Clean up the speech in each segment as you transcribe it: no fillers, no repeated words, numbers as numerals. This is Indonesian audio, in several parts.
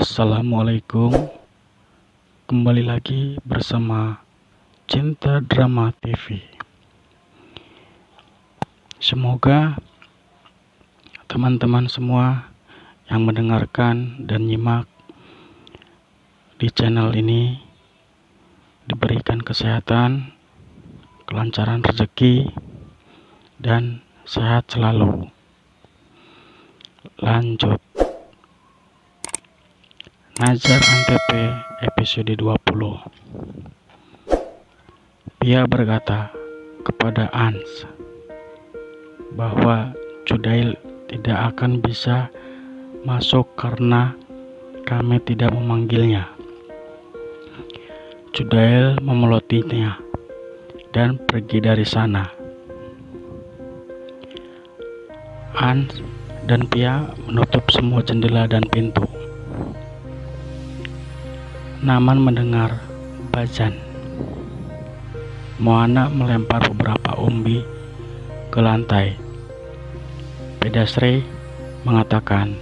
Assalamualaikum. Kembali lagi bersama Cinta Drama TV. Semoga teman-teman semua yang mendengarkan dan nyimak di channel ini diberikan kesehatan, kelancaran rezeki, dan sehat selalu. Lanjut. Nazar Antep episode 20. Pia berkata kepada Ans bahwa Judail tidak akan bisa masuk karena kami tidak memanggilnya. Judail memelotinya dan pergi dari sana. Ans dan Pia menutup semua jendela dan pintu. Naman mendengar Bajan. Moana melempar beberapa umbi ke lantai. Pedasri mengatakan,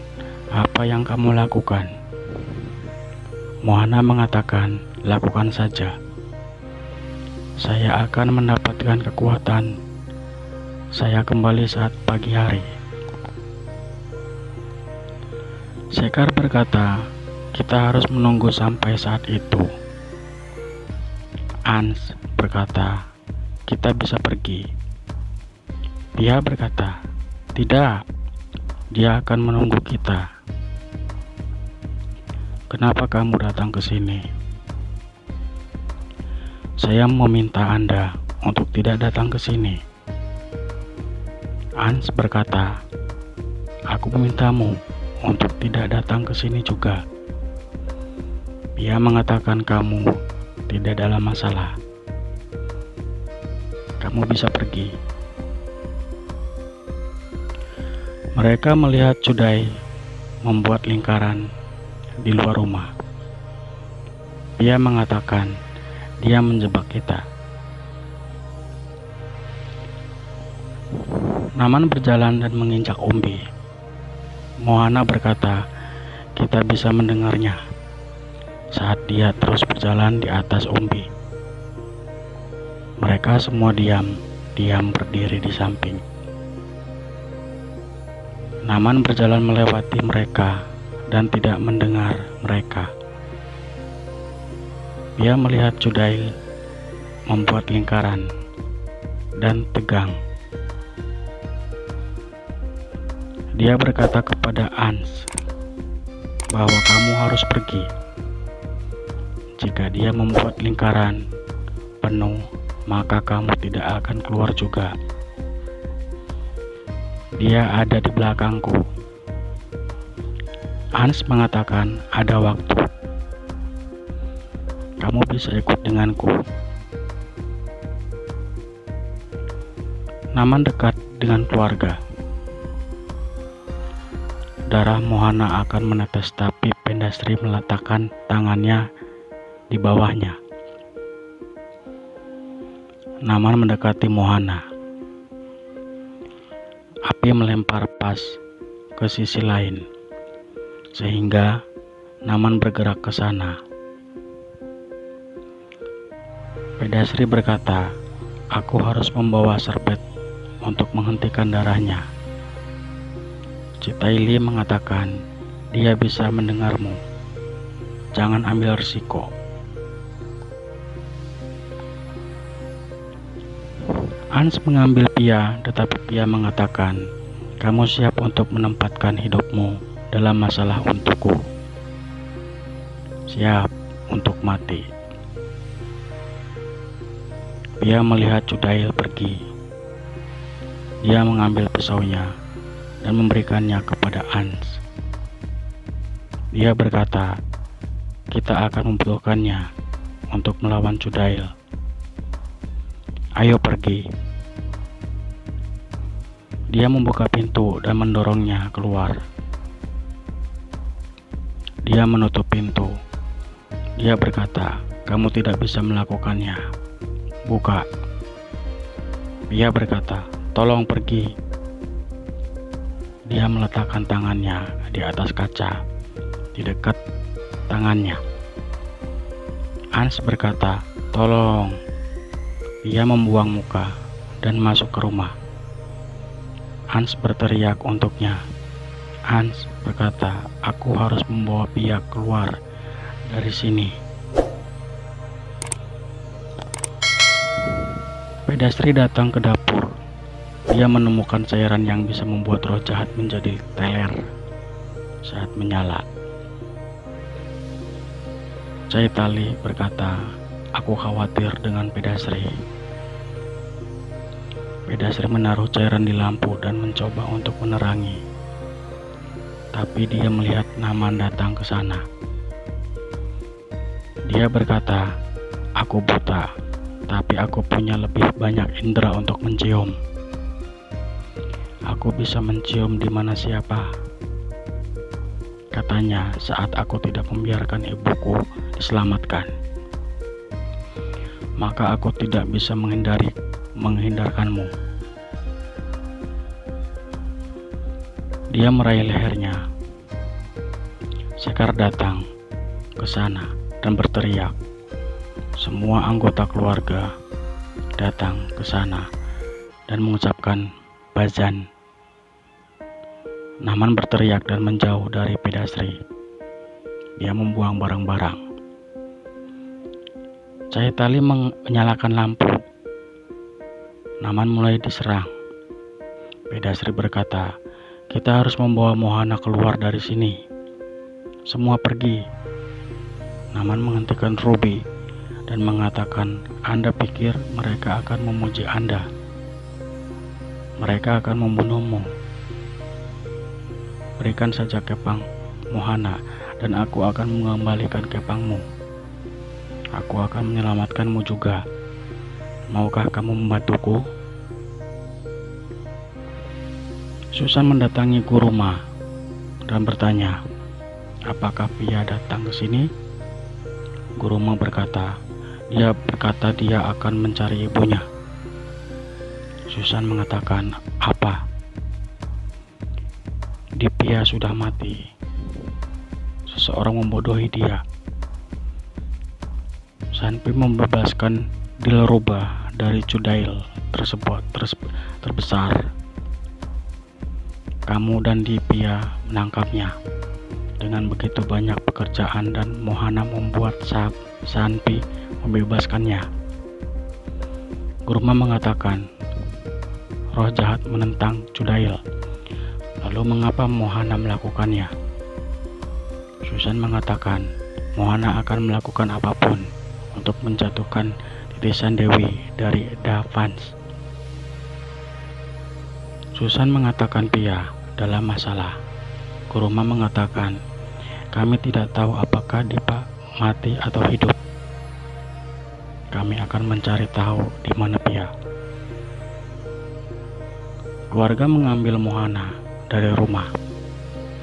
"Apa yang kamu lakukan?" Moana mengatakan, "Lakukan saja. Saya akan mendapatkan kekuatan. Saya kembali saat pagi hari." Sekar berkata, "Kita harus menunggu sampai saat itu." Ans berkata, "Kita bisa pergi." Pia berkata, "Tidak, dia akan menunggu kita." "Kenapa kamu datang ke sini?" "Saya meminta Anda untuk tidak datang ke sini." Ans berkata, "Aku memintamu untuk tidak datang ke sini juga." Pia mengatakan, "Kamu tidak dalam masalah. Kamu bisa pergi." Mereka melihat Judai membuat lingkaran di luar rumah. Pia mengatakan, "Dia menjebak kita." Naman berjalan dan menginjak umbi. Moana berkata, "Kita bisa mendengarnya saat dia terus berjalan di atas umbi." Mereka semua diam berdiri di samping. Naman berjalan melewati mereka dan tidak mendengar mereka. Dia melihat Judail membuat lingkaran dan tegang. Dia berkata kepada Ans bahwa kamu harus pergi. Jika dia membuat lingkaran penuh, maka kamu tidak akan keluar juga. Dia ada di belakangku. Ans mengatakan, "Ada waktu. Kamu bisa ikut denganku." Naman dekat dengan keluarga. Darah Moana akan menetes, tapi Pedasri meletakkan tangannya di bawahnya. Naman mendekati Moana. Api melempar pas ke sisi lain, sehingga Naman bergerak ke sana. Pedasri berkata, "Aku harus membawa serbet untuk menghentikan darahnya." Citaili mengatakan, "Dia bisa mendengarmu. Jangan ambil risiko." Ans mengambil Pia, tetapi Pia mengatakan, "Kamu siap untuk menempatkan hidupmu dalam masalah untukku?" "Siap untuk mati." Pia melihat Judail pergi. Dia mengambil pisaunya dan memberikannya kepada Ans. Dia berkata, "Kita akan membutuhkannya untuk melawan Judail. Ayo pergi." Dia membuka pintu dan mendorongnya keluar. Dia menutup pintu. Dia berkata, "Kamu tidak bisa melakukannya. Buka." Pia berkata, "Tolong pergi." Dia meletakkan tangannya di atas kaca di dekat tangannya. Hans berkata, "Tolong." Ia membuang muka dan masuk ke rumah. Hans berteriak untuknya. Hans berkata, "Aku harus membawa Pia keluar dari sini." Pedastri datang ke dapur. Dia menemukan cairan yang bisa membuat roh jahat menjadi teler saat menyala. Caitali berkata, "Aku khawatir dengan Pedastri." Pedastri menaruh cairan di lampu dan mencoba untuk menerangi. Tapi dia melihat Naman datang ke sana. Dia berkata, "Aku buta, tapi aku punya lebih banyak indera untuk mencium. Aku bisa mencium di mana siapa," katanya saat aku tidak membiarkan ibuku diselamatkan. "Maka aku tidak bisa menghindarkanmu." Dia meraih lehernya. Sekar datang ke sana dan berteriak. Semua anggota keluarga datang ke sana dan mengucapkan bazan. Naman berteriak dan menjauh dari Pedastri. Dia membuang barang-barang. Caitali menyalakan lampu. Naman mulai diserang. Pedastri berkata, "Kita harus membawa Mohana keluar dari sini. Semua pergi." Naman menghentikan Ruby dan mengatakan, "Anda pikir mereka akan memuji Anda? Mereka akan membunuhmu. Berikan saja kepang Mohana dan aku akan mengembalikan kepangmu. Aku akan menyelamatkanmu juga. Maukah kamu membantuku?" Susan mendatangi Guruma dan bertanya, "Apakah Pia datang ke sini?" Guruma berkata, dia akan mencari ibunya. Susan mengatakan, "Apa? Pia sudah mati. Seseorang membodohi dia." Sanpi membebaskan Dilruba dari Cudail tersebut terbesar. Kamu dan Pia menangkapnya. Dengan begitu banyak pekerjaan dan Mohana membuat Sanpi membebaskannya. Guruma mengatakan, "Roh jahat menentang Cudail. Lalu mengapa Mohana melakukannya?" Susan mengatakan, "Mohana akan melakukan apapun untuk menjatuhkan titisan Dewi dari Davans." Susan mengatakan Pia dalam masalah. Guruma mengatakan, "Kami tidak tahu apakah Dipa mati atau hidup. Kami akan mencari tahu di mana Pia." Keluarga mengambil Mohana dari rumah.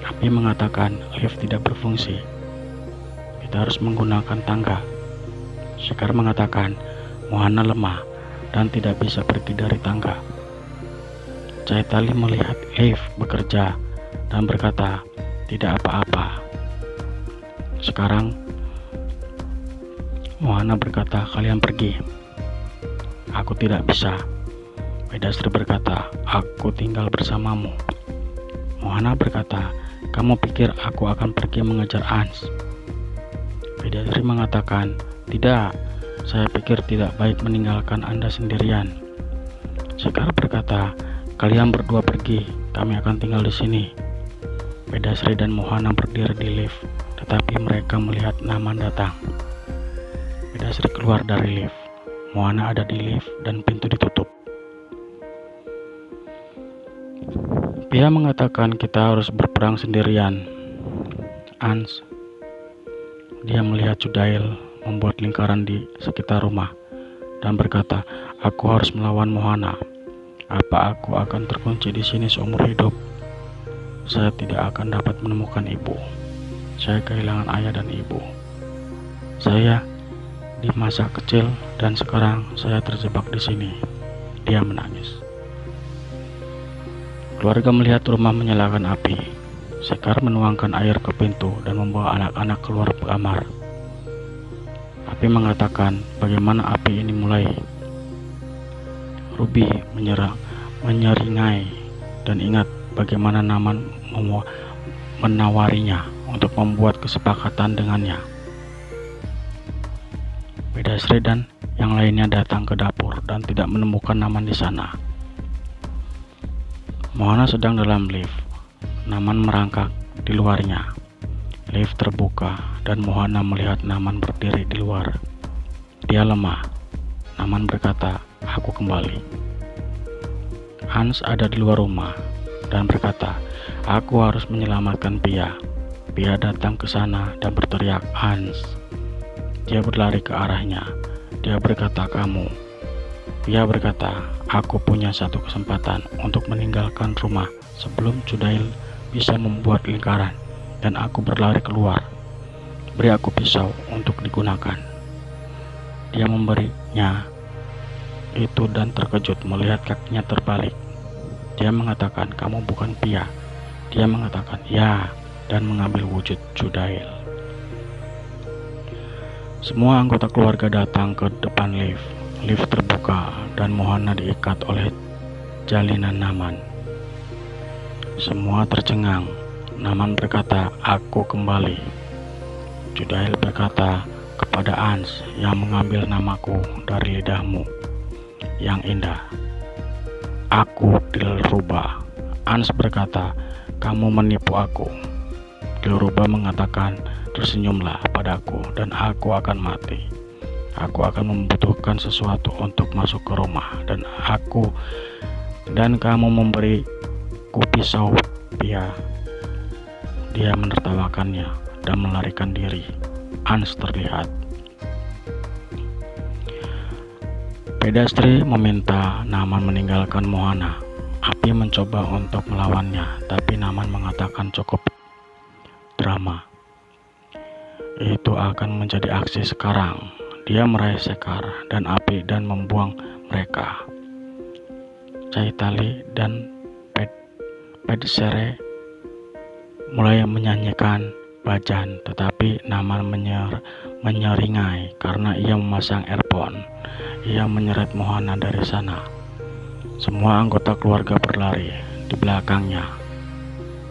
Api mengatakan lift tidak berfungsi. Kita harus menggunakan tangga. Sekar mengatakan Mohana lemah dan tidak bisa pergi dari tangga. Caitali melihat lift bekerja dan berkata, "Tidak apa-apa." Sekarang Mohana berkata, "Kalian pergi." "Aku tidak bisa." Pedastri berkata, "Aku tinggal bersamamu." Mohana berkata, "Kamu pikir aku akan pergi mengejar Ans?" Pedastri mengatakan, "Tidak, saya pikir tidak baik meninggalkan Anda sendirian." Sekar berkata, "Kalian berdua pergi, kami akan tinggal di sini." Pedastri dan Mohana berdiri di lift, tetapi mereka melihat Naman datang. Pedastri keluar dari lift. Mohana ada di lift dan pintu ditutup. Pia mengatakan kita harus berperang sendirian. Ans. Dia melihat Cudail membuat lingkaran di sekitar rumah dan berkata, "Aku harus melawan Mohana. Apa aku akan terkunci di sini seumur hidup? Saya tidak akan dapat menemukan ibu. Saya kehilangan ayah dan ibu. Saya di masa kecil dan sekarang saya terjebak di sini." Dia menangis. Keluarga melihat rumah menyalakan api. Sekar menuangkan air ke pintu dan membawa anak-anak keluar kamar. Api mengatakan, bagaimana api ini mulai? Ruby menyeringai dan ingat bagaimana Naman menawarinya untuk membuat kesepakatan dengannya. Pedasri dan yang lainnya datang ke dapur dan tidak menemukan Naman di sana. Mohana sedang dalam lift. Naman merangkak di luarnya. Lift terbuka dan Mohana melihat Naman berdiri di luar. Dia lemah. Naman berkata, "Aku kembali." Hans ada di luar rumah dan berkata, "Aku harus menyelamatkan Pia." Pia datang ke sana dan berteriak, "Hans!" Dia berlari ke arahnya. Dia berkata, "Kamu." Pia berkata, "Aku punya satu kesempatan untuk meninggalkan rumah sebelum Cudail bisa membuat lingkaran, dan aku berlari keluar. Beri aku pisau untuk digunakan." Dia memberinya itu dan terkejut melihat kakinya terbalik. Dia mengatakan, "Kamu bukan Pia." Dia mengatakan, "Ya," dan mengambil wujud Cudail. Semua anggota keluarga datang ke depan lift. Lift terbuka dan Mohana diikat oleh jalinan Naman. Semua tercengang. Naman berkata, "Aku kembali." Cudail berkata kepada Hans yang mengambil namaku dari lidahmu yang indah, "Aku Dilruba." Hans berkata, "Kamu menipu aku." Dilruba mengatakan, "Tersenyumlah padaku dan aku akan mati. Aku akan membutuhkan sesuatu untuk masuk ke rumah dan kamu memberiku pisau, Pia." Dia menertawakannya dan melarikan diri. Hans terlihat. Pedasri meminta Naman meninggalkan Mohana. Api mencoba untuk melawannya, tapi Naman mengatakan cukup drama. Itu akan menjadi aksi sekarang. Dia meraih Sekar dan Api dan membuang mereka. Caitali dan Pedsere mulai menyanyikan bajan, tetapi Naman menyeringai karena ia memasang earphone. Ia menyeret Mohana dari sana. Semua anggota keluarga berlari di belakangnya.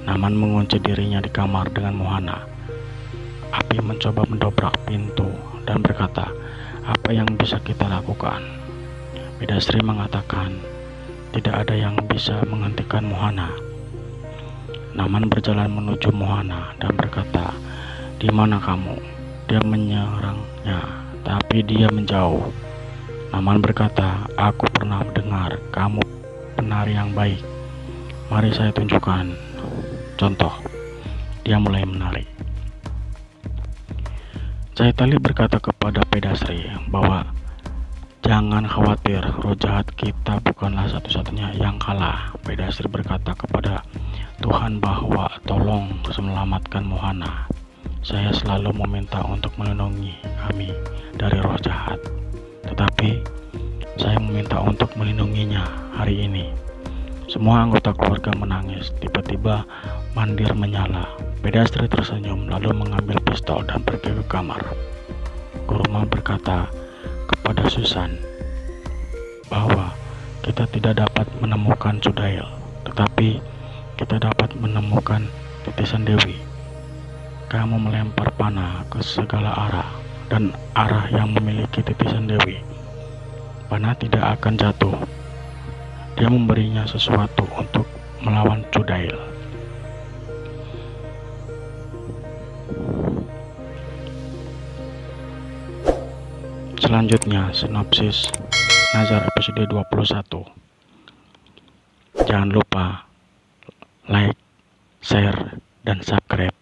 Naman mengunci dirinya di kamar dengan Mohana. Api mencoba mendobrak pintu dan berkata, "Apa yang bisa kita lakukan?" Pedasri mengatakan, "Tidak ada yang bisa menghentikan Mohana." Naman berjalan menuju Mohana dan berkata, "Di mana kamu?" Dia menyerangnya, tapi dia menjauh. Naman berkata, "Aku pernah mendengar kamu penari yang baik. Mari saya tunjukkan contoh." Dia mulai menari. Caitali berkata kepada Pedasri bahwa jangan khawatir, roh jahat kita bukanlah satu-satunya yang kalah. Pedasri berkata kepada Tuhan bahwa tolong selamatkan Mohana. Saya selalu meminta untuk melindungi kami dari roh jahat, tetapi saya meminta untuk melindunginya hari ini. Semua anggota keluarga menangis. Tiba-tiba mandir menyala. Pedasri tersenyum lalu mengambil pistol dan pergi ke kamar. Kurma berkata kepada Susan bahwa kita tidak dapat menemukan Cudail, tetapi kita dapat menemukan titisan Dewi. Kamu melempar panah ke segala arah, dan arah yang memiliki titisan Dewi, panah tidak akan jatuh. Dia memberinya sesuatu untuk melawan Cudail. Selanjutnya, sinopsis Nazar episode 21. Jangan lupa like, share, dan subscribe.